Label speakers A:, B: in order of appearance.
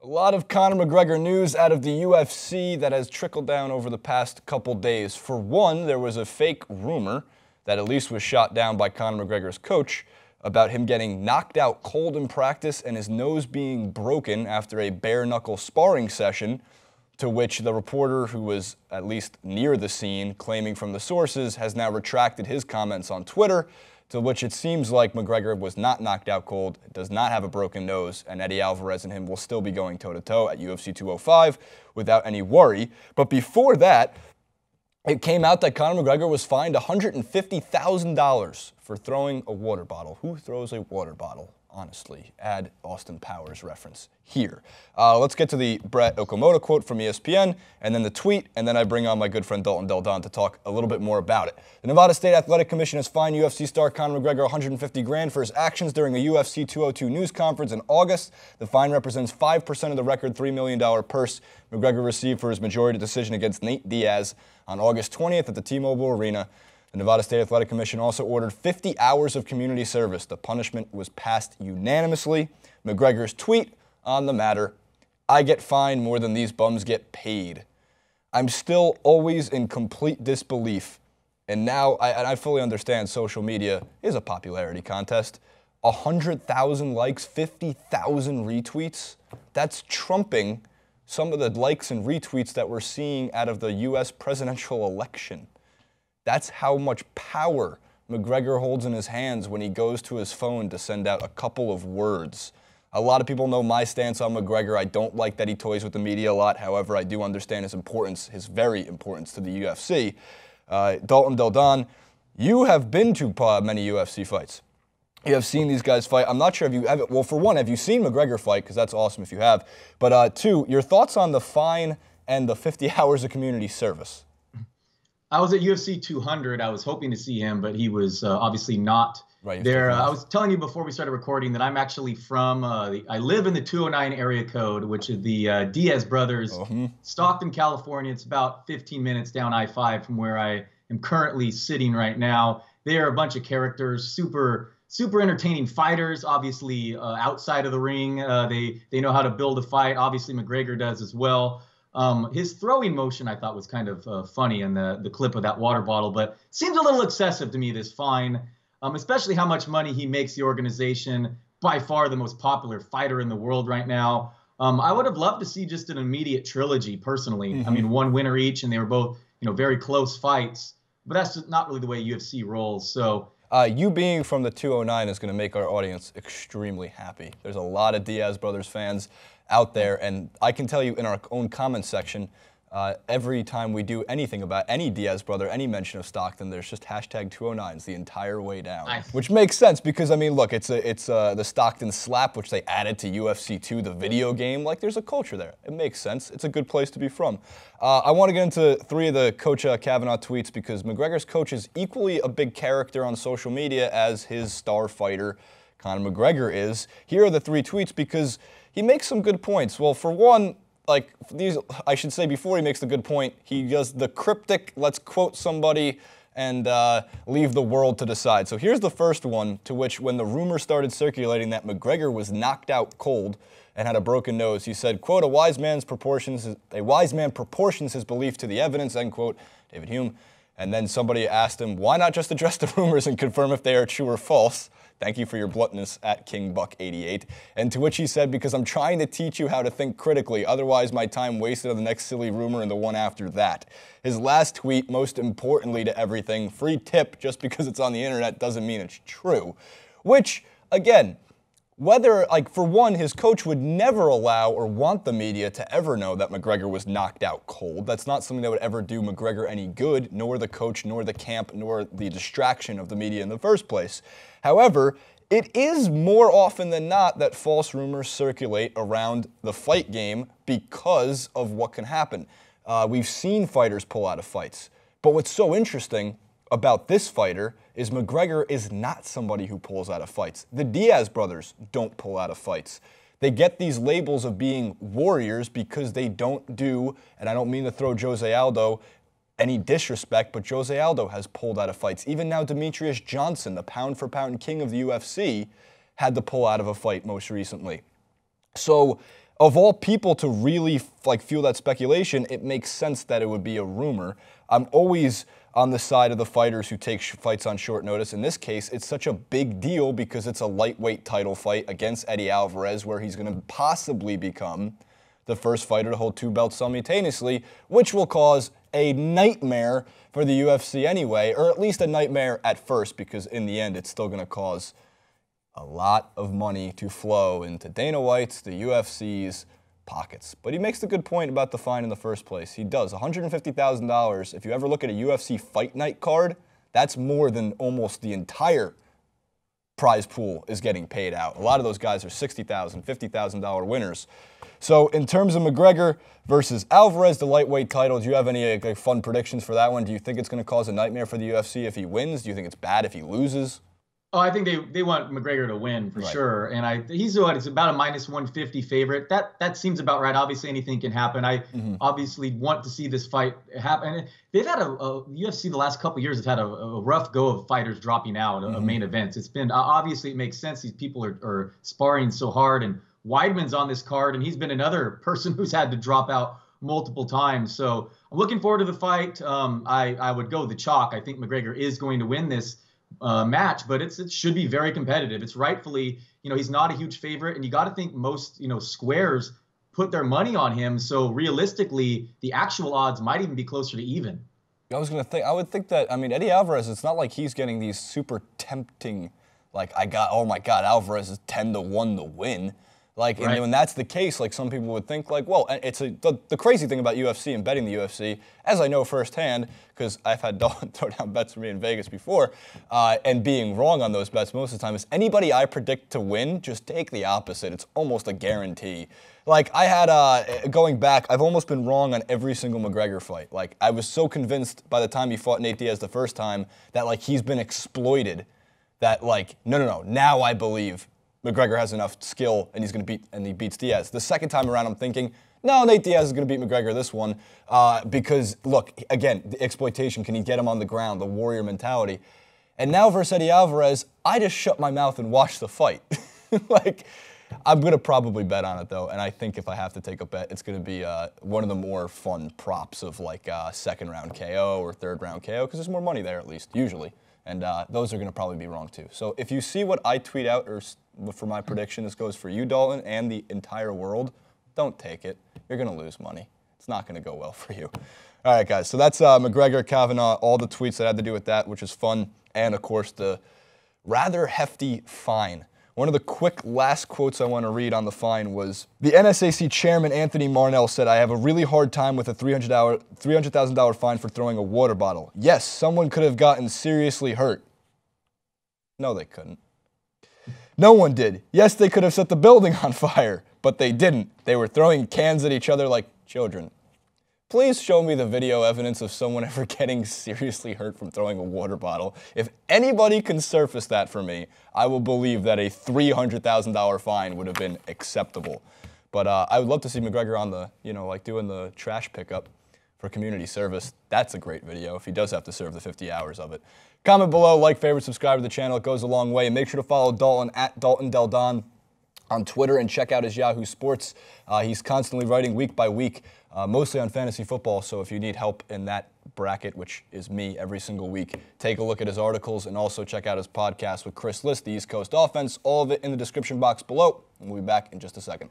A: A lot of Conor McGregor news out of the UFC that has trickled down over the past couple days. For one, there was a fake rumor that LIss was shot down by Conor McGregor's coach about him getting knocked out cold in practice and his nose being broken after a bare-knuckle sparring session, to which the reporter who was at least near the scene, claiming from the sources, has now retracted his comments on Twitter, to which it seems like McGregor was not knocked out cold, does not have a broken nose, and Eddie Alvarez and him will still be going toe-to-toe at UFC 205 without any worry. But before that, it came out that Conor McGregor was fined $150,000 for throwing a water bottle. Who throws a water bottle? Honestly, add Austin Powers reference here. Let's get to the Brett Okamoto quote from ESPN, and then the tweet, and then I bring on my good friend Dalton Del Don to talk a little bit more about it. The Nevada State Athletic Commission has fined UFC star Conor McGregor $150,000 for his actions during a UFC 202 news conference in August. The fine represents 5% of the record $3 million purse McGregor received for his majority decision against Nate Diaz on August 20th at the T-Mobile Arena. The Nevada State Athletic Commission also ordered 50 hours of community service. The punishment was passed unanimously. McGregor's tweet on the matter: "I get fined more than these bums get paid." I'm still always in complete disbelief. And now I fully understand social media is a popularity contest. 100,000 likes, 50,000 retweets. That's trumping some of the likes and retweets that we're seeing out of the U.S. presidential election. That's how much power McGregor holds in his hands when he goes to his phone to send out a couple of words. A lot of people know my stance on McGregor. I don't like that he toys with the media a lot. However, I do understand his importance, his very importance to the UFC. Dalton Del Don, you have been to many UFC fights. You have seen these guys fight. I'm not sure if you have. Well, for one, have you seen McGregor fight? Because that's awesome if you have. But two, your thoughts on the fine and the 50 hours of community service.
B: I was at UFC 200. I was hoping to see him, but he was obviously not there. I was telling you before we started recording that I'm actually from, I live in the 209 area code, which is the Diaz brothers, Stockton, California. It's about 15 minutes down I-5 from where I am currently sitting right now. They are a bunch of characters, super entertaining fighters, obviously outside of the ring. They know how to build a fight. Obviously, McGregor does as well. His throwing motion I thought was kind of funny in the clip of that water bottle, but seems a little excessive to me, this fine, especially how much money he makes the organization, by far the most popular fighter in the world right now. I would have loved to see just an immediate trilogy, personally. I mean, one winner each, and they were both, very close fights, but that's just not really the way UFC rolls. So
A: you being from the 209 is going to make our audience extremely happy. There's a lot of Diaz brothers fans out there, and I can tell you in our own comment section, every time we do anything about any Diaz brother, any mention of Stockton, there's just hashtag 209s the entire way down. Nice. Which makes sense because, I mean, look, it's the Stockton slap, which they added to UFC 2, the video game. Like, there's a culture there. It makes sense. It's a good place to be from. I want to get into three of the Coach Kavanagh tweets because McGregor's coach is equally a big character on social media as his star fighter, Conor McGregor, is. Here are the three tweets because he makes some good points. Well, for one, like these, I should say before he makes the good point, he does the cryptic, let's quote somebody and leave the world to decide. So here's the first one, to which when the rumor started circulating that McGregor was knocked out cold and had a broken nose, he said, quote, a wise man proportions his belief to the evidence, end quote, David Hume. And then somebody asked him, why not just address the rumors and confirm if they are true or false? Thank you for your bluntness at KingBuck88. And to which he said, because I'm trying to teach you how to think critically, otherwise my time wasted on the next silly rumor and the one after that. His last tweet, most importantly to everything, free tip, just because it's on the internet doesn't mean it's true. Which, again, whether, like, for one, his coach would never allow or want the media to ever know that McGregor was knocked out cold. That's not something that would ever do McGregor any good, nor the coach, nor the camp, nor the distraction of the media in the first place. However, it is more often than not that false rumors circulate around the fight game because of what can happen. We've seen fighters pull out of fights. But what's so interesting about this fighter is McGregor is not somebody who pulls out of fights. The Diaz brothers don't pull out of fights. They get these labels of being warriors because they don't do, and I don't mean to throw Jose Aldo any disrespect, but Jose Aldo has pulled out of fights. Even now, Demetrius Johnson, the pound-for-pound king of the UFC, had to pull out of a fight most recently. So of all people to really like fuel that speculation, it makes sense that it would be a rumor. I'm always on the side of the fighters who take fights on short notice. In this case, it's such a big deal because it's a lightweight title fight against Eddie Alvarez, where he's going to possibly become the first fighter to hold 2 belts simultaneously, which will cause a nightmare for the UFC anyway, or at least a nightmare at first, because in the end, it's still going to cause a lot of money to flow into Dana White's, the UFC's pockets. But he makes the good point about the fine in the first place. He does. $150,000. If you ever look at a UFC fight night card, that's more than almost the entire prize pool is getting paid out. A lot of those guys are $60,000, $50,000 winners. So in terms of McGregor versus Alvarez, the lightweight title, do you have any fun predictions for that one? Do you think it's going to cause a nightmare for the UFC if he wins? Do you think it's bad if he loses?
B: Oh, I think they want McGregor to win for sure, and he's it's about a -150 favorite. That seems about right. Obviously, anything can happen. I obviously want to see this fight happen. They've had UFC the last couple of years have had a rough go of fighters dropping out of main events. It's been obviously it makes sense. These people are sparring so hard, and Weidman's on this card, and he's been another person who's had to drop out multiple times. So I'm looking forward to the fight. I would go the chalk. I think McGregor is going to win this match, but it should be very competitive. It's rightfully, he's not a huge favorite, and you got to think most, squares put their money on him. So realistically, the actual odds might even be closer to even.
A: I would think that, Eddie Alvarez, it's not like he's getting these super tempting, oh my God, Alvarez is 10-1 to win. And when that's the case, some people would think, well, it's the crazy thing about UFC and betting the UFC, as I know firsthand, because I've had Dalton throw down bets for me in Vegas before, and being wrong on those bets most of the time, is anybody I predict to win, just take the opposite. It's almost a guarantee. I had, going back, I've almost been wrong on every single McGregor fight. I was so convinced by the time he fought Nate Diaz the first time that, he's been exploited, that, no, now I believe McGregor has enough skill and he's going to he beats Diaz. The second time around, I'm thinking, no, Nate Diaz is going to beat McGregor this one because, look, again, the exploitation, can he get him on the ground, the warrior mentality. And now versus Eddie Alvarez, I just shut my mouth and watch the fight. I'm going to probably bet on it, though, and I think if I have to take a bet, it's going to be one of the more fun props of, second-round KO or third-round KO, because there's more money there, at least, usually. And those are going to probably be wrong, too. So if you see what I tweet out, or for my prediction, this goes for you, Dalton, and the entire world, don't take it. You're going to lose money. It's not going to go well for you. All right, guys. So that's McGregor, Kavanagh, all the tweets that had to do with that, which is fun. And, of course, the rather hefty fine. One of the quick last quotes I want to read on the fine was, the NSAC chairman, Anthony Marnell, said, "I have a really hard time with a $300,000 fine for throwing a water bottle. Yes, someone could have gotten seriously hurt." No, they couldn't. No one did. Yes, they could have set the building on fire, but they didn't. They were throwing cans at each other like children. Please show me the video evidence of someone ever getting seriously hurt from throwing a water bottle. If anybody can surface that for me, I will believe that a $300,000 fine would have been acceptable. But I would love to see McGregor on the, doing the trash pickup for community service. That's a great video if he does have to serve the 50 hours of it. Comment below, like, favorite, subscribe to the channel. It goes a long way. And make sure to follow Dalton at Dalton Del Don on Twitter and check out his Yahoo Sports. He's constantly writing week by week, mostly on fantasy football. So if you need help in that bracket, which is me every single week, take a look at his articles and also check out his podcast with LIss, the East Coast Offense. All of it in the description box below. And we'll be back in just a second.